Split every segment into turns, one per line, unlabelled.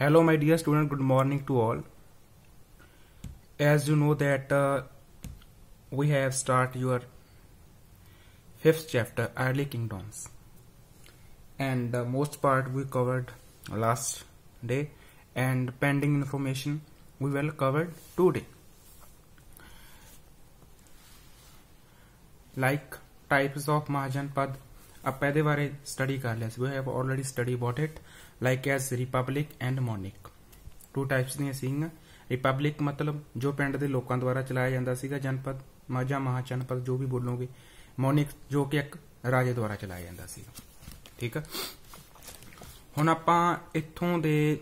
Hello my dear student, good morning to all. As you know that we have start your fifth chapter, Early Kingdoms, and most part we covered last day, and pending information we will cover today, like types of Mahajanpad. ਆਪਾਂ ਇਹਦੇ ਬਾਰੇ study ਕਰ ਲਿਆ ਸੀ, we have already studied about it, like as republic and monarch. Two types ਦੀਆਂ ਸੀਗੀਆਂ। Republic ਮਤਲਬ ਜੋ ਪਿੰਡ ਦੇ ਲੋਕਾਂ ਦੁਆਰਾ ਚਲਾਇਆ ਜਾਂਦਾ ਸੀਗਾ ਜਨਪਦ ਜਾਂ ਮਹਾਜਨਪਦ ਜੋ ਵੀ ਬੋਲੋਗੇ। ਮੋਨਿਕ ਜੋ ਕਿ ਇੱਕ ਰਾਜੇ ਦੁਆਰਾ ਚਲਾਇਆ ਜਾਂਦਾ ਸੀਗਾ। ਠੀਕ ਆ, ਹੁਣ ਆਪਾਂ ਇੱਥੋਂ ਦੇ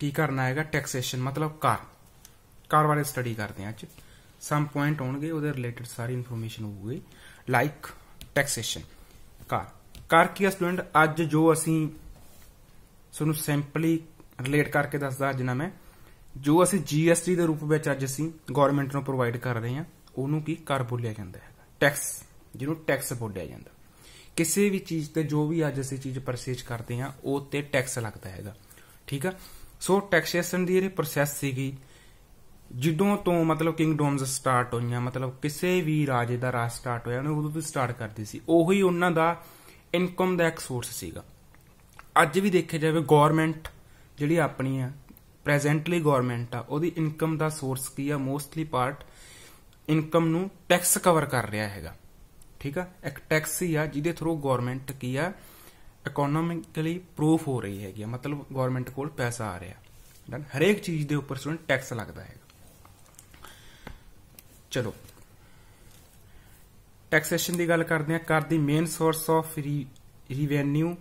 ਕੀ ਕਰਨਾ ਹੈਗਾ, ਟੈਕਸੇਸ਼ਨ ਮਤਲਬ ਕਰ ਬਾਰੇ ਸਟੱਡੀ ਕਰਦੇ ਹਾਂ। ਅੱਜ ਸਮ ਪੁਆਇੰਟ ਹੋਣਗੇ, ਉਹਦੇ ਰਿਲੇਟਡ ਸਾਰੀ ਇਨਫੋਰਮੇਸ਼ਨ ਹੋਊਗੀ, ਲਾਈਕ ਟੈਕਸੇਸ਼ਨ। ਕਰ ਕੀ ਆ ਸਟੂਡੈਂਟ, ਅੱਜ ਜੋ ਅਸੀਂ ਤੁਹਾਨੂੰ ਸਿੰਪਲੀ ਰਿਲੇਟ ਕਰਕੇ ਦੱਸਦਾ ਅੱਜ ਨਾ ਮੈਂ, ਜੋ ਅਸੀਂ GST ਦੇ ਰੂਪ ਵਿੱਚ ਅੱਜ ਅਸੀਂ ਗੌਰਮੈਂਟ ਨੂੰ ਪ੍ਰੋਵਾਈਡ ਕਰ ਰਹੇ ਹਾਂ, ਉਹਨੂੰ ਕੀ ਕਰ ਬੋਲਿਆ ਜਾਂਦਾ ਹੈਗਾ, ਟੈਕਸ, ਜਿਹਨੂੰ ਟੈਕਸ ਬੋਲਿਆ ਜਾਂਦਾ। ਕਿਸੇ ਵੀ ਚੀਜ਼ ਤੇ ਜੋ ਵੀ ਅੱਜ ਅਸੀਂ ਚੀਜ਼ ਪਰਚੇਜ ਕਰਦੇ ਹਾਂ ਉਹ ਤੇ ਟੈਕਸ ਲੱਗਦਾ ਹੈਗਾ। ਠੀਕ ਆ, ਸੋ ਟੈਕਸੇਸ਼ਨ ਦੀ ਜਿਹੜੀ ਪ੍ਰੋਸੈਸ ਸੀਗੀ ਜਦੋਂ ਤੋਂ ਮਤਲਬ ਕਿੰਗਡਮਸ ਸਟਾਰਟ ਹੋਈਆਂ, ਮਤਲਬ ਕਿਸੇ ਵੀ ਰਾਜੇ ਦਾ ਰਾਜ ਸਟਾਰਟ ਹੋਇਆ ਉਹਨੇ ਉਦੋਂ ਤੋਂ ਸਟਾਰਟ ਕਰਦੀ ਸੀ। ਉਹੀ ਉਹਨਾਂ ਦਾ ਇਨਕਮ ਦਾ ਇੱਕ ਸੋਰਸ ਸੀਗਾ। ਅੱਜ ਵੀ ਦੇਖਿਆ ਜਾਵੇ ਗੌਰਮੈਂਟ ਜਿਹੜੀ ਆਪਣੀ ਆ ਪ੍ਰੈਜ਼ੈਂਟਲੀ ਗੌਰਮੈਂਟ ਆ, ਉਹਦੀ ਇਨਕਮ ਦਾ ਸੋਰਸ ਕੀ ਆ, ਮੋਸਟਲੀ ਪਾਰਟ ਇਨਕਮ ਨੂੰ ਟੈਕਸ ਕਵਰ ਕਰ ਰਿਹਾ ਹੈਗਾ। ਠੀਕ ਆ, ਇੱਕ ਟੈਕਸ ਹੀ ਆ ਜਿਹਦੇ ਥਰੂ ਗੌਰਮੈਂਟ ਕੀ ਆ ਇਕੋਨੋਮਿਕਲੀ ਪ੍ਰੂਫ ਹੋ ਰਹੀ ਹੈਗੀ, ਮਤਲਬ ਗੌਰਮੈਂਟ ਕੋਲ ਪੈਸਾ ਆ ਰਿਹਾ। ਹਰੇਕ ਚੀਜ਼ ਦੇ ਉੱਪਰ ਸਟੂਡੈਂਟ ਟੈਕਸ ਲੱਗਦਾ ਹੈਗਾ। ਚਲੋ ਟੈਕਸੇਸ਼ਨ ਦੀ ਗੱਲ ਕਰਦੇ ਹਾਂ। ਕਰ ਦੀ main source of revenue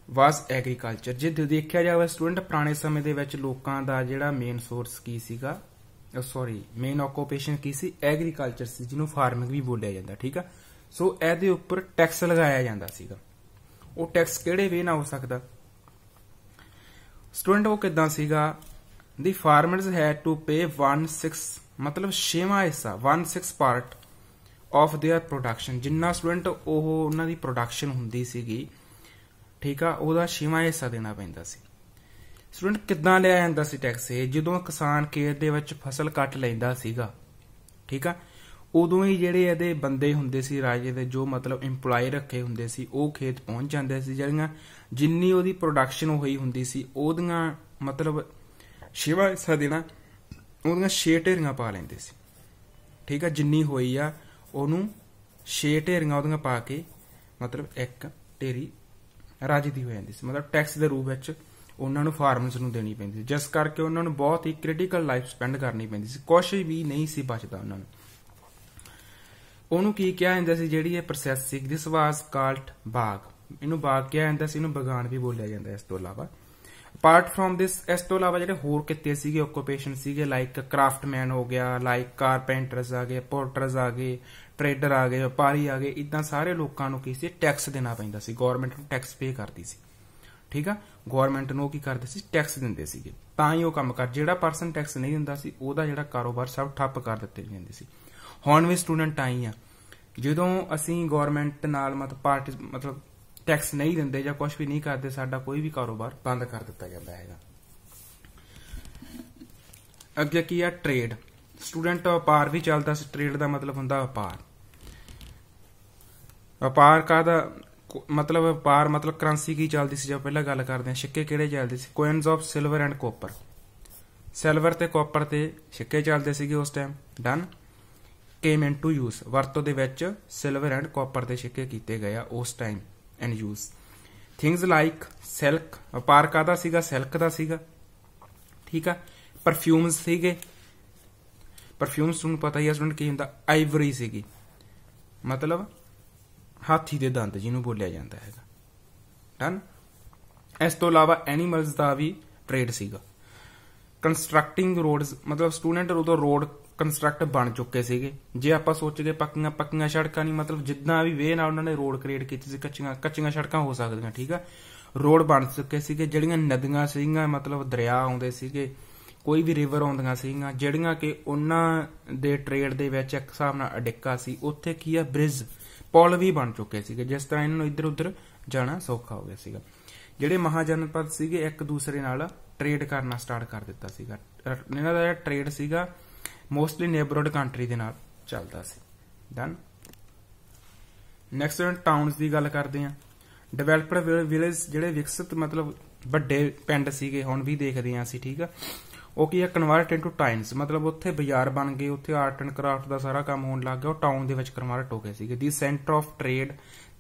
was agriculture. ਜੇ ਦੇਖਿਆ ਜਾਵੇ ਸਟੂਡੈਂਟ ਪੁਰਾਣੇ ਸਮੇਂ ਦੇ ਵਿੱਚ ਲੋਕਾਂ ਦਾ ਜਿਹੜਾ ਮੇਨ ਸੋਰਸ ਕੀ ਸੀਗਾ, ਮੇਨ ਆਕੂਪੇਸ਼ਨ ਕੀ ਸੀ, ਐਗਰੀਕਲਚਰ ਸੀ, ਜਿਹਨੂੰ ਫਾਰਮਿੰਗ ਵੀ ਬੋਲਿਆ ਜਾਂਦਾ। ਠੀਕ ਆ, ਸੋ ਇਹਦੇ ਉੱਪਰ ਟੈਕਸ ਲਗਾਇਆ ਜਾਂਦਾ ਸੀਗਾ। ਉਹ ਟੈਕਸ ਕਿਹੜੇ ਵੇ ਨਾਲ ਹੋ ਸਕਦਾ ਸਟੂਡੈਂਟ, ਉਹ ਕਿਦਾਂ ਸੀਗਾ, ਦੀ ਫਾਰਮਰਸ ਹੈਡ ਟੂ ਪੇ 1/6 ਮਤਲਬ 6ਵਾਂ ਹਿੱਸਾ 1/6 ਪਾਰਟ ਆਫ ਦੇਅਰ ਪ੍ਰੋਡਕਸ਼ਨ, ਜਿੰਨਾ ਸਟੂਡੈਂਟ ਉਹ ਉਹਨਾਂ ਦੀ ਪ੍ਰੋਡਕਸ਼ਨ ਹੁੰਦੀ ਸੀਗੀ। ਠੀਕ ਆ, ਉਹਦਾ 6ਵਾਂ ਹਿੱਸਾ ਦੇਣਾ ਪੈਂਦਾ ਸੀ। ਸਟੂਡੈਂਟ ਕਿੱਦਾਂ ਲਿਆ ਜਾਂਦਾ ਸੀ ਟੈਕਸ, ਜਦੋਂ ਕਿਸਾਨ ਖੇਤ ਦੇ ਵਿੱਚ ਫਸਲ ਕੱਟ ਲੈਂਦਾ ਸੀਗਾ। ਠੀਕ ਆ, ਉਦੋਂ ਹੀ ਜਿਹੜੇ ਇਹਦੇ ਬੰਦੇ ਹੁੰਦੇ ਸੀ ਰਾਜੇ ਦੇ, ਜੋ ਮਤਲਬ ਇੰਪਲਾਈ ਰੱਖੇ ਹੁੰਦੇ ਸੀ, ਉਹ ਖੇਤ ਪਹੁੰਚ ਜਾਂਦੇ ਸੀ। ਜਿਹੜੀਆਂ ਜਿੰਨੀ ਉਹਦੀ ਪ੍ਰੋਡਕਸ਼ਨ ਹੋਈ ਹੁੰਦੀ ਸੀ ਉਹਦੀਆਂ ਮਤਲਬ 6ਵਾਂ ਹਿੱਸਾ ਦੇਣਾ, ਉਹਦੀਆਂ 6 ਢੇਰੀਆਂ ਪਾ ਲੈਂਦੇ ਸੀ। ਠੀਕ ਆ, ਜਿੰਨੀ ਹੋਈ ਆ ਉਹਨੂੰ 6 ਢੇਰੀਆਂ ਉਹਦੀਆਂ ਪਾ ਕੇ ਮਤਲਬ ਇੱਕ ਢੇਰੀ ਰਾਜੇ ਦੀ ਹੋ ਜਾਂਦੀ ਸੀ। ਮਤਲਬ ਟੈਕਸ ਦੇ ਰੂਪ ਵਿੱਚ ਉਹਨਾਂ ਨੂੰ ਫਾਰਮਰਸ ਨੂੰ ਦੇਣੀ ਪੈਂਦੀ ਸੀ, ਜਿਸ ਕਰਕੇ ਉਹਨਾਂ ਨੂੰ ਬਹੁਤ ਹੀ ਕ੍ਰਿਟੀਕਲ ਲਾਈਫ ਸਪੈਂਡ ਕਰਨੀ ਪੈਂਦੀ ਸੀ। ਕੁਛ ਵੀ ਨਹੀਂ ਸੀ ਬਚਦਾ ਉਹਨਾਂ ਨੂੰ। ਉਹਨੂੰ ਕੀ ਕਿਹਾ ਜਾਂਦਾ ਸੀ, ਜਿਹੜੀ ਇਹ ਪ੍ਰੋਸੈਸ ਸੀ, ਦਿਸ ਵਾਸ ਕਾਲਡ ਬਾਗ। ਇਹਨੂੰ ਬਾਗ ਕਿਹਾ ਜਾਂਦਾ ਸੀ, ਇਹਨੂੰ ਬਗਾਨ ਵੀ ਬੋਲਿਆ ਜਾਂਦਾ। ਇਸ ਤੋਂ ਇਲਾਵਾ ਅਪਾਰਟ ਫਰੋਮ ਦਿਸ, ਇਸ ਤੋਂ ਇਲਾਵਾ ਜਿਹੜੇ ਹੋਰ ਕਿੱਤੇ ਸੀਗੇ, ਆਕੂਪੇਸ਼ਨ ਸੀਗੇ, ਲਾਈਕ ਕਰਾਫਟਮੈਨ ਹੋ ਗਿਆ, ਲਾਈਕ ਕਾਰਪੈਂਟਰਸ ਆ ਗਏ, ਪੋਰਟਰਸ ਆ ਗਏ, ਟ੍ਰੇਡਰ ਆ ਗਏ, ਵਪਾਰੀ ਆ ਗਏ। ਇਦਾਂ ਸਾਰੇ ਲੋਕਾਂ ਨੂੰ ਕੀ ਸੀ, ਟੈਕਸ ਦੇਣਾ ਪੈਂਦਾ ਸੀ। ਗੌਰਮੈਂਟ ਨੂੰ ਟੈਕਸ ਪੇ ਕਰਦੀ ਸੀ। ਠੀਕ ਆ, ਗੌਰਮੈਂਟ ਨੂੰ ਕੀ ਕਰਦੇ ਸੀ, ਟੈਕਸ ਦਿੰਦੇ ਸੀਗੇ, ਤਾਂ ਹੀ ਉਹ ਕੰਮ ਕਰ। ਜਿਹੜਾ ਪਰਸਨ ਟੈਕਸ ਨਹੀਂ ਦਿੰਦਾ ਸੀ ਉਹਦਾ ਜਿਹੜਾ ਕਾਰੋਬਾਰ ਸਭ ਠੱਪ ਕਰ ਦਿੱਤੇ ਜਾਂਦੇ ਸੀ। ਹੁਣ ਵੀ ਸਟੂਡੈਂਟ ਆਈ ਆ, ਜਦੋਂ ਅਸੀਂ ਗੌਰਮੈਂਟ ਨਾਲ ਮਤਲਬ ਟੈਕਸ ਨਹੀਂ ਦਿੰਦੇ ਜਾਂ ਕੁਝ ਵੀ ਨਹੀਂ ਕਰਦੇ, ਸਾਡਾ ਕੋਈ ਵੀ ਕਾਰੋਬਾਰ ਬੰਦ ਕਰ ਦਿੱਤਾ ਜਾਂਦਾ ਹੈਗਾ। ਅੱਗੇ ਕੀ ਆ, ਟ੍ਰੇਡ। ਸਟੂਡੈਂਟ ਵਪਾਰ ਵੀ ਚੱਲਦਾ ਸੀ। ਟ੍ਰੇਡ ਦਾ ਮਤਲਬ ਹੁੰਦਾ ਵਪਾਰ। ਵਪਾਰ ਕਾਹਦਾ ਮਤਲਬ, ਵਪਾਰ ਮਤਲਬ ਕਰੰਸੀ ਕੀ ਚੱਲਦੀ ਸੀ। ਜਦ ਪਹਿਲਾਂ ਗੱਲ ਕਰਦੇ ਹਾਂ, ਸਿੱਕੇ ਕਿਹੜੇ ਚੱਲਦੇ ਸੀ, coins of silver and copper. Silver ਤੇ ਕਾਪਰ ਤੇ ਸਿੱਕੇ ਚੱਲਦੇ ਸੀਗੇ ਉਸ time. Done, came into use, ਵਰਤੋਂ ਦੇ ਵਿੱਚ ਸਿਲਵਰ ਐਂਡ ਕਾਪਰ ਦੇ ਸਿੱਕੇ ਕੀਤੇ ਗਏ ਆ ਉਸ time and use. Things like silk, ਵਪਾਰ ਕਾਹਦਾ ਸੀਗਾ, ਸਿਲਕ ਦਾ ਸੀਗਾ। ਠੀਕ ਆ, ਪਰਫਿਊਮਸ ਸੀਗੇ। ਪਰਫਿਊਮਸ ਤੁਹਾਨੂੰ ਪਤਾ ਹੀ ਆ ਸਟੂਡੈਂਟ ਕੀ ਹੁੰਦਾ, ਆਈਵਰੀ ਸੀਗੀ, ਮਤਲਬ ਹਾਥੀ ਦੇ ਦੰਦ ਜਿਹਨੂੰ ਬੋਲਿਆ ਜਾਂਦਾ ਹੈਗਾ। ਡਨ, ਇਸ ਤੋਂ ਇਲਾਵਾ ਐਨੀਮਲਸ ਦਾ ਵੀ ਟ੍ਰੇਡ ਸੀਗਾ। ਕੰਸਟਰਕਟਿੰਗ ਰੋਡਸ, ਮਤਲਬ ਸਟੂਡੈਂਟ ਉਦੋਂ ਰੋਡ ਕੰਸਟਰਕਟ ਬਣ ਚੁੱਕੇ ਸੀਗੇ। ਜੇ ਆਪਾਂ ਸੋਚੀਏ ਪੱਕੀਆਂ ਸੜਕਾਂ ਨਹੀਂ, ਮਤਲਬ ਜਿੱਦਾਂ ਵੀ ਵੇ ਨਾਲ ਉਹਨਾਂ ਨੇ ਰੋਡ ਕ੍ਰੀਏਟ ਕੀਤੀ ਸੀ, ਕੱਚੀਆਂ ਸੜਕਾਂ ਹੋ ਸਕਦੀਆਂ। ਠੀਕ ਆ, ਰੋਡ ਬਣ ਚੁੱਕੇ ਸੀਗੇ। ਜਿਹੜੀਆਂ ਨਦੀਆਂ ਸੀਗੀਆਂ, ਮਤਲਬ ਦਰਿਆ ਆਉਂਦੇ ਸੀਗੇ, ਕੋਈ ਵੀ ਰਿਵਰ ਆਉਂਦੀਆਂ ਸੀਗੀਆਂ, ਜਿਹੜੀਆਂ ਕਿ ਉਹਨਾਂ ਦੇ ਟ੍ਰੇਡ ਦੇ ਵਿੱਚ ਇੱਕ ਹਿਸਾਬ ਨਾਲ ਅਡਿੱਕਾ ਸੀ, ਉੱਥੇ ਕੀ ਆ, ਬ੍ਰਿਜ, ਪੁਲ ਵੀ ਬਣ ਚੁੱਕੇ ਸੀਗੇ, ਜਿਸ ਤਰ੍ਹਾਂ ਇਹਨਾਂ ਨੂੰ ਇੱਧਰ ਉੱਧਰ ਜਾਣਾ ਸੌਖਾ ਹੋ ਗਿਆ ਸੀਗਾ। ਜਿਹੜੇ ਮਹਾਜਨਪਦ ਸੀਗੇ ਇੱਕ ਦੂਸਰੇ ਨਾਲ ਟ੍ਰੇਡ ਕਰਨਾ ਸਟਾਰਟ ਕਰ ਦਿੱਤਾ ਸੀਗਾ। ਇਹਨਾਂ ਦਾ ਜਿਹੜਾ ਟ੍ਰੇਡ ਸੀਗਾ ਮੋਸਟਲੀ ਨੇਬਰਹੁੱਡ ਕੰਟਰੀ ਦੇ ਨਾਲ ਚੱਲਦਾ ਸੀ। ਡਨ। ਨੈਕਸਟ ਟਾਊਨਸ ਦੀ ਗੱਲ ਕਰਦੇ ਆ। ਡਿਵੈਲਪਡ ਵਿਲੇਜ ਜਿਹੜੇ ਵਿਕਸਿਤ ਮਤਲਬ ਵੱਡੇ ਪਿੰਡ ਸੀਗੇ ਹੁਣ ਵੀ ਦੇਖਦੇ ਆ ਅਸੀਂ, ਠੀਕ ਆ। ਉਹ ਕੀ ਆ, ਕਨਵਰਟ ਇਨਟੂ ਟਾਊਨਸ, ਮਤਲਬ ਉੱਥੇ ਬਾਜ਼ਾਰ ਬਣ ਗਏ, ਉੱਥੇ ਆਰਟ ਐਂਡ ਕਰਾਫਟ ਦਾ ਸਾਰਾ ਕੰਮ ਹੋਣ ਲੱਗ ਗਿਆ, ਉਹ ਟਾਊਨ ਦੇ ਵਿੱਚ ਕਨਵਰਟ ਹੋ ਗਏ ਸੀਗੇ। ਦੀ ਸੈਂਟਰ ਆਫ ਟ੍ਰੇਡ,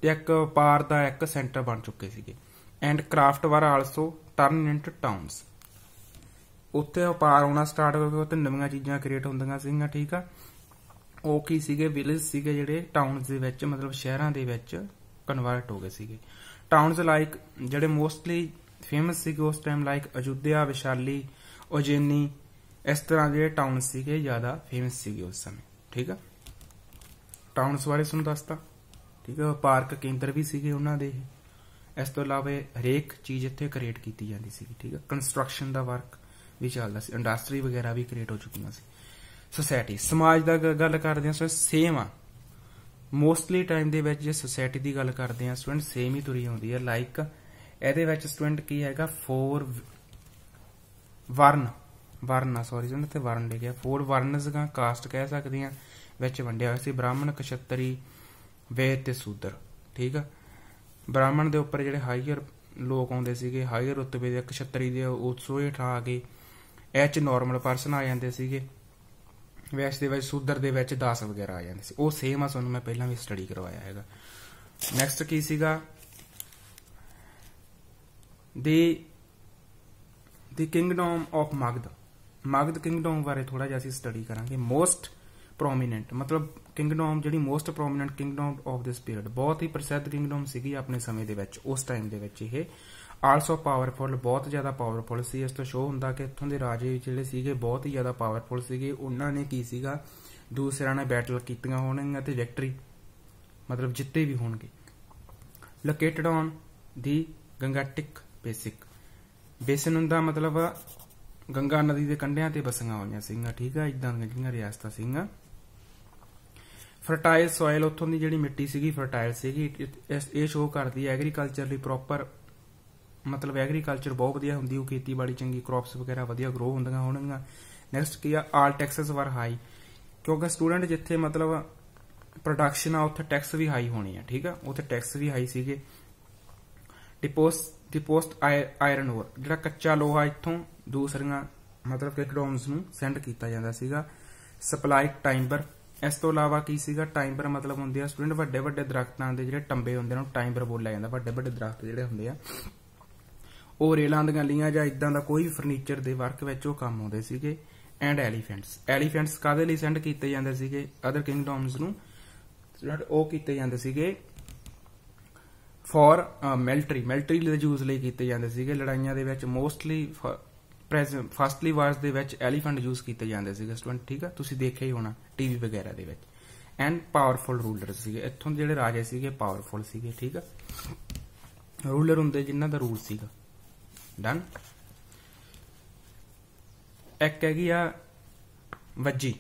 ਤੇ ਇੱਕ ਵਪਾਰ ਦਾ ਇੱਕ ਸੈਂਟਰ ਬਣ ਚੁੱਕੇ ਸੀਗੇ। ਐਂਡ ਕਰਾਫਟ ਵਰ ਆਲਸੋ ਟਰਨ ਇਨਟੂ ਟਾਊਨਸ, ਉੱਥੇ ਵਪਾਰ ਹੋਣਾ ਸਟਾਰਟ ਹੋ ਗਿਆ, ਉੱਥੇ ਨਵੀਆਂ ਚੀਜ਼ਾਂ ਕ੍ਰੀਏਟ ਹੁੰਦੀਆਂ ਸੀਗੀਆਂ, ਠੀਕ ਆ। ਉਹ ਕੀ ਸੀਗੇ, ਵਿਲੇਜ ਸੀਗੇ ਜਿਹੜੇ ਟਾਊਨਸ ਦੇ ਵਿੱਚ ਮਤਲਬ ਸ਼ਹਿਰਾਂ ਦੇ ਵਿੱਚ ਕਨਵਰਟ ਹੋ ਗਏ ਸੀਗੇ। ਟਾਊਨਸ ਲਾਈਕ ਜਿਹੜੇ ਮੋਸਟਲੀ ਫੇਮਸ ਸੀਗੇ ਉਸ ਟਾਈਮ ਲਾਈਕ ਅਯੁੱਧਿਆ, ਵਿਸ਼ਾਲੀ, ਉਜੈਨੀ, ਇਸ ਤਰ੍ਹਾਂ ਦੇ ਟਾਊਨ ਸੀਗੇ ਜ਼ਿਆਦਾ ਫੇਮਸ ਸੀਗੇ ਉਸ ਸਮੇਂ, ਠੀਕ ਆ। ਟਾਊਨਸ ਬਾਰੇ ਤੁਹਾਨੂੰ ਦੱਸਤਾ, ਠੀਕ ਆ। ਵਪਾਰਕ ਕੇਂਦਰ ਵੀ ਸੀਗੇ ਉਹਨਾਂ ਦੇ। ਇਸ ਤੋਂ ਇਲਾਵਾ ਹਰੇਕ ਚੀਜ਼ ਇੱਥੇ ਕ੍ਰੀਏਟ ਕੀਤੀ ਜਾਂਦੀ ਸੀਗੀ, ਠੀਕ ਆ। ਕੰਸਟਰਕਸ਼ਨ ਦਾ ਵਰਕ ਵੀ ਚੱਲਦਾ ਸੀ, ਇੰਡਸਟਰੀ ਵਗੈਰਾ ਵੀ ਕ੍ਰੀਏਟ ਹੋ ਚੁੱਕੀਆਂ ਸੀ। ਸੋਸਾਇਟੀ, ਸਮਾਜ ਦਾ ਗੱਲ ਕਰਦੇ ਹਾਂ, ਸੇਮ ਆ ਮੋਸਟਲੀ ਟਾਈਮ ਦੇ ਵਿੱਚ। ਜੇ ਸੋਸਾਇਟੀ ਦੀ ਗੱਲ ਕਰਦੇ ਹਾਂ ਸਟੂਡੈਂਟ, ਸੇਮ ਹੀ ਤੁਰੀ ਆਉਂਦੀ ਹੈ। ਲਾਈਕ ਇਹਦੇ ਵਿੱਚ ਸਟੂਡੈਂਟ ਕੀ ਹੈਗਾ, 4 ਵਰਨ ਸੌਰੀ ਸਟੂਡੈਂਟ ਤੇ ਵਰਨ ਲਿਖਿਆ, 4 ਵਰਨਸ ਦਾ ਕਾਸਟ ਕਹਿ ਸਕਦੇ ਹਾਂ ਵਿੱਚ ਵੰਡਿਆ ਹੋਇਆ ਸੀ। ਬ੍ਰਾਹਮਣ, ਕਸ਼ਤਰੀ, ਵੇਦ ਤੇ ਸ਼ੂਦਰ, ਠੀਕ ਆ। ਬ੍ਰਾਹਮਣ ਦੇ ਉੱਪਰ ਜਿਹੜੇ ਹਾਈਅਰ ਲੋਕ ਆਉਂਦੇ ਸੀਗੇ, ਹਾਈਅਰ ਰੁਤਬੇ ਦੇ, ਕਸ਼ਤਰੀ ਦੇ ਉਤਸੋ ਹੇਠ ਆ ਗਏ, ਇਹ ਚ ਨੋਰਮਲ ਪਰਸਨ ਆ ਜਾਂਦੇ ਸੀਗੇ। ਵੈਸ਼ ਦੇ ਵਿੱਚ ਸ਼ੂਦਰ ਦੇ ਵਿੱਚ 10 ਵਗੈਰਾ ਆ ਜਾਂਦੇ ਸੀ। ਉਹ ਸੇਮ ਆ, ਤੁਹਾਨੂੰ ਮੈਂ ਪਹਿਲਾਂ ਵੀ ਸਟੱਡੀ ਕਰਵਾਇਆ ਹੈਗਾ। ਨੈਕਸਟ ਕੀ ਸੀਗਾ, ਦੀ ਕਿੰਗਡਮ ਆਫ ਮਗਧ ਕਿੰਗਡਮ ਬਾਰੇ ਥੋੜਾ ਜਿਹਾ ਅਸੀਂ ਸਟੱਡੀ ਕਰਾਂਗੇ। ਮੋਸਟ ਪ੍ਰੋਮੀਨੈਂਟ ਮਤਲਬ ਕਿੰਗਡਮ ਜਿਹੜੀ most prominent Kingdom of this period, ਬਹੁਤ ਹੀ ਪ੍ਰਸਿੱਧ ਕਿੰਗਡਮ ਸੀਗੀ ਆਪਣੇ ਸਮੇਂ ਦੇ ਵਿੱਚ, ਉਸ ਟਾਈਮ ਦੇ ਵਿੱਚ। ਇਹ ਆਲਸੋ ਪਾਵਰਫੁਲ, ਬਹੁਤ ਜ਼ਿਆਦਾ ਪਾਵਰਫੁਲ ਸੀ। ਇਸ ਤੋਂ ਸ਼ੋਅ ਹੁੰਦਾ ਕਿ ਇੱਥੋਂ ਦੇ ਰਾਜੇ ਜਿਹੜੇ ਸੀਗੇ ਬਹੁਤ ਹੀ ਜ਼ਿਆਦਾ ਪਾਵਰਫੁਲ ਸੀਗੇ। ਉਹਨਾਂ ਨੇ ਕੀ ਸੀਗਾ, ਦੂਸਰਿਆਂ ਨਾਲ ਬੈਟਲ ਕੀਤੀਆਂ ਹੋਣਗੀਆਂ ਤੇ ਵਿਕਟਰੀ ਮਤਲਬ ਜਿੱਤੇ ਵੀ ਹੋਣਗੇ। ਲੋਕੇਟਡ ਔਨ ਦੀ ਗੰਗਾਟਿਕ ਬੇਸਿਨ ਹੁੰਦਾ ਮਤਲਬ ਗੰਗਾ ਨਦੀ ਦੇ ਕੰਢਿਆਂ ਤੇ ਬਸੀਆਂ ਹੋਈਆਂ ਸੀਗੀਆਂ, ਠੀਕ ਆ। ਇਦਾਂ ਦੀਆਂ ਜਿਹੜੀਆਂ ਰਿਆਸਤਾਂ ਸੀਗੀਆਂ। ਫਰਟਾਈਲ ਸੋਇਲ, ਉੱਥੋਂ ਦੀ ਜਿਹੜੀ ਮਿੱਟੀ ਸੀਗੀ ਫਰਟਾਈਲ ਸੀਗੀ। ਇਹ ਸ਼ੋਅ ਕਰਦੀ ਹੈ ਐਗਰੀਕਲਚਰ ਲਈ ਪ੍ਰੋਪਰ ਮਤਲਬ ਐਗਰੀਕਲਚਰ ਬਹੁਤ ਵਧੀਆ ਹੁੰਦੀ, ਉਹ ਖੇਤੀਬਾੜੀ ਚੰਗੀ, ਕ੍ਰੌਪਸ ਵਗੈਰਾ ਵਧੀਆ ਗਰੋ ਹੁੰਦੀਆਂ ਹੋਣਗੀਆਂ। ਨੈਕਸਟ ਕੀ ਆ, ਆਲ ਟੈਕਸਸ ਵਰ ਹਾਈ, ਕਿਉਂਕਿ ਸਟੂਡੈਂਟ ਜਿੱਥੇ ਮਤਲਬ ਪ੍ਰੋਡਕਸ਼ਨ ਆ ਉੱਥੇ ਟੈਕਸ ਵੀ ਹਾਈ ਹੋਣੀ ਆ, ਠੀਕ ਆ। ਉੱਥੇ ਟੈਕਸ ਵੀ ਹਾਈ ਸੀਗੇ। ਡਿਪੋਸਟ ਆਇਰਨ ਓਰ, ਜਿਹੜਾ ਕੱਚਾ ਲੋਹਾ ਇੱਥੋਂ ਦੂਸਰੀਆਂ ਮਤਲਬ ਕਿੰਗਡਮਸ ਨੂੰ ਸੈਂਡ ਕੀਤਾ ਜਾਂਦਾ ਸੀਗਾ। ਸਪਲਾਈ ਟਾਈਮਬਰ, ਇਸ ਤੋਂ ਇਲਾਵਾ ਕੀ ਸੀਗਾ, ਟਾਈਮਬਰ ਮਤਲਬ ਹੁੰਦੇ ਆ ਸਟੂਡੈਂਟ ਵੱਡੇ ਵੱਡੇ ਦਰਖਤਾਂ ਦੇ ਜਿਹੜੇ ਟੰਬੇ ਹੁੰਦੇ ਨੇ ਟਾਈਮਬਰ ਬੋਲਿਆ ਜਾਂਦਾ। ਵੱਡੇ ਵੱਡੇ ਦਰਖਤ ਜਿਹੜੇ ਹੁੰਦੇ ਆ ਉਹ ਰੇਲਾਂ ਦੀਆਂ ਲੀਆਂ ਜਾਂ ਇਦਾਂ ਦਾ ਕੋਈ ਵੀ ਫਰਨੀਚਰ ਦੇ ਵਰਕ ਵਿੱਚ ਉਹ ਕੰਮ ਆਉਂਦੇ ਸੀਗੇ। ਐਂਡ ਐਲੀਫੈਂਟਸ ਕਾਹਦੇ ਲਈ ਸੈਂਡ ਕੀਤੇ ਜਾਂਦੇ ਸੀਗੇ ਅਦਰ ਕਿੰਗਡਮਸ ਨੂੰ, ਉਹ ਕੀਤੇ ਜਾਂਦੇ ਸੀਗੇ ਫॉर ਮਿਲਟਰੀ ਦੇ ਯੂਜ਼ ਲਈ ਕੀਤੇ ਜਾਂਦੇ ਸੀਗੇ। ਲੜਾਈਆਂ ਦੇ ਵਿੱਚ ਮੋਸਟਲੀ ਫਸਟਲੀ ਵਾਰਸ ਦੇ ਵਿੱਚ ਐਲੀਫੈਂਟ ਯੂਜ਼ ਕੀਤੇ ਜਾਂਦੇ ਸੀਗੇ ਸਟੂਡੈਂਟ, ਠੀਕ ਆ। ਤੁਸੀਂ ਦੇਖਿਆ ਹੀ ਹੋਣਾ ਟੀਵੀ ਵਗੈਰਾ ਦੇ ਵਿੱਚ। ਐਂਡ ਪਾਵਰਫੁਲ ਰੂਲਰ ਸੀਗੇ, ਇੱਥੋਂ ਦੇ ਜਿਹੜੇ ਰਾਜੇ ਸੀਗੇ ਪਾਵਰਫੁਲ ਸੀਗੇ, ਠੀਕ ਆ। ਰੂਲਰ ਹੁੰਦੇ ਜਿਨ੍ਹਾਂ ਦਾ ਰੂਲ ਸੀਗਾ। ਡਨ। ਇੱਕ ਹੈਗੀ ਆ ਵੱਜੀ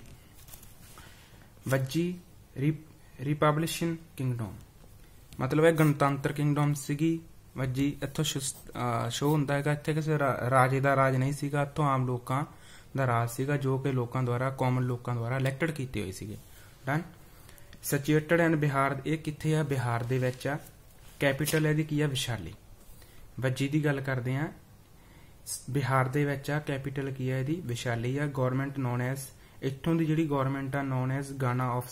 ਰਿਪਬਲਿਸ਼ਨ ਕਿੰਗਡਮ, ਮਤਲਬ ਇਹ ਗਣਤੰਤਰ ਕਿੰਗਡਮ ਸੀਗੀ ਵੱਜੀ। ਇੱਥੋਂ ਸ਼ੋਅ ਹੁੰਦਾ ਹੈਗਾ ਇੱਥੇ ਕਿਸੇ ਰਾਜੇ ਦਾ ਰਾਜ ਨਹੀਂ ਸੀਗਾ, ਇੱਥੋਂ ਆਮ ਲੋਕਾਂ ਦਾ ਰਾਜ ਸੀਗਾ ਜੋ ਕਿ ਲੋਕਾਂ ਦੁਆਰਾ ਕਾਮਨ ਲੋਕਾਂ ਦੁਆਰਾ ਇਲੈਕਟਡ ਕੀਤੇ ਹੋਏ ਸੀਗੇ। ਡਨ। ਸਿਚੁਏਟਡ ਐਂਡ ਬਿਹਾਰ, ਇਹ ਕਿੱਥੇ ਆ, ਬਿਹਾਰ ਦੇ ਵਿੱਚ ਆ। ਕੈਪੀਟਲ ਇਹਦੀ ਕੀ ਆ, ਵਿਸ਼ਾਲੀ। ਵੱਜੀ ਦੀ ਗੱਲ ਕਰਦੇ ਆ, ਬਿਹਾਰ ਦੇ ਵਿੱਚ ਆ। ਕੈਪੀਟਲ ਕੀ ਆ ਇਹਦੀ, ਵਿਸ਼ਾਲੀ ਆ। ਗੌਰਮੈਂਟ ਨੋਨ ਐਜ਼, ਇੱਥੋਂ ਦੀ ਜਿਹੜੀ ਗੌਰਮੈਂਟ ਆ ਨੋਨ ਐਜ਼ ਗਾਨਾ ਆਫ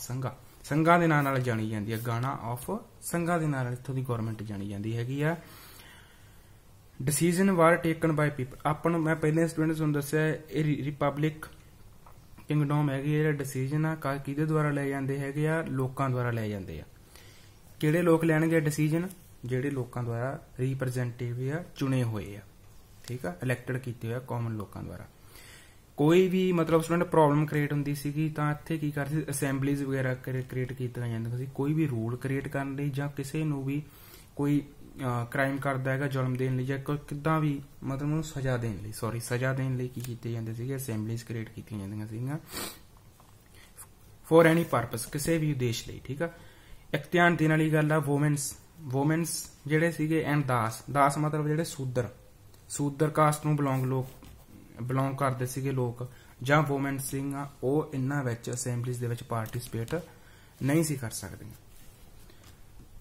ਸੰਘਾ ਦੇ ਨਾਂ ਨਾਲ ਜਾਣੀ ਜਾਂਦੀ ਹੈ। ਗਾਨਾ ਆਫ ਸੰਘਾ ਦੇ ਨਾਲ ਇੱਥੋਂ ਦੀ ਗੌਰਮੈਂਟ ਜਾਣੀ ਜਾਂਦੀ ਹੈਗੀ ਆ। Decision was taken by people, ਆਪਾਂ ਨੂੰ ਮੈਂ ਪਹਿਲੇ ਸਟੂਡੈਂਟਸ ਨੂੰ ਦੱਸਿਆ ਇਹ ਰਿਪਬਲਿਕ ਕਿੰਗਡਮ ਹੈਗੀ। ਜਿਹੜੇ ਡਿਸੀਜਨ ਆ ਕਿਹਦੇ ਦੁਆਰਾ ਲਏ ਜਾਂਦੇ ਹੈਗੇ ਆ, ਲੋਕਾਂ ਦੁਆਰਾ ਲਏ ਜਾਂਦੇ ਆ। ਕਿਹੜੇ ਲੋਕ ਲੈਣਗੇ ਡਿਸੀਜਨ, ਜਿਹੜੇ ਲੋਕਾਂ ਦੁਆਰਾ ਰਿਪਰੈਜ਼ੈਂਟੇਟਿਵ ਆ, ਚੁਣੇ ਹੋਏ ਆ, ਠੀਕ ਆ, ਇਲੈਕਟਡ ਕੀਤੇ ਹੋਏ ਆ ਕਾਮਨ ਲੋਕਾਂ ਦੁਆਰਾ। ਕੋਈ ਵੀ ਮਤਲਬ ਸਟੂਡੈਂਟ ਪ੍ਰੋਬਲਮ ਕ੍ਰੀਏਟ ਹੁੰਦੀ ਸੀਗੀ ਤਾਂ ਇੱਥੇ ਕੀ ਕਰਦੇ ਸੀ, ਅਸੈਂਬਲੀਜ਼ ਵਗੈਰਾ ਕ੍ਰੀਏਟ ਕੀਤੀਆਂ ਜਾਂਦੀਆਂ ਸੀ। ਕੋਈ ਵੀ ਰੂਲ ਕ੍ਰੀਏਟ ਕਰਨ ਲਈ ਜਾਂ ਕਿਸੇ ਨੂੰ ਵੀ ਕੋਈ ਕ੍ਰਾਈਮ ਕਰਦਾ ਹੈਗਾ ਜ਼ੁਲਮ ਦੇਣ ਲਈ ਜਾਂ ਕਿੱਦਾਂ ਵੀ ਮਤਲਬ ਉਹਨੂੰ ਸਜ਼ਾ ਦੇਣ ਲਈ ਕੀ ਕੀਤੇ ਜਾਂਦੇ ਸੀਗੇ, ਅਸੈਂਬਲੀਜ਼ ਕ੍ਰੀਏਟ ਕੀਤੀਆਂ ਜਾਂਦੀਆਂ ਸੀਗੀਆਂ ਫॉर ਐਨੀ ਪਰਪਸ, ਕਿਸੇ ਵੀ ਉਦੇਸ਼ ਲਈ, ਠੀਕ ਆ। ਇੱਕ ਧਿਆਨ ਦੇਣ ਵਾਲੀ ਗੱਲ ਆ, ਵੂਮੈਨਸ ਵੂਮਨਸ ਜਿਹੜੇ ਸੀਗੇ ਐਂਡ ਦਾਸ ਮਤਲਬ ਜਿਹੜੇ ਸ਼ੂਦਰ ਕਾਸਟ ਨੂੰ ਬਿਲੋਂਗ ਕਰਦੇ ਸੀਗੇ ਲੋਕ ਜਾਂ ਵੂਮਨ ਸੀਗੀਆਂ, ਉਹ ਇਹਨਾਂ ਵਿੱਚ ਅਸੈਂਬਲੀਜ਼ ਦੇ ਵਿੱਚ ਪਾਰਟਿਸਿਪੇਟ ਨਹੀਂ ਸੀ ਕਰ ਸਕਦੀਆਂ।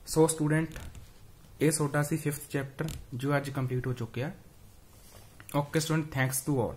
ਸੋ ਸਟੂਡੈਂਟ, ਇਹ ਤੁਹਾਡਾ ਸੀ 5th ਚੈਪਟਰ ਜੋ ਅੱਜ ਕੰਪਲੀਟ ਹੋ ਚੁੱਕਿਆ। Okay student, thanks to all.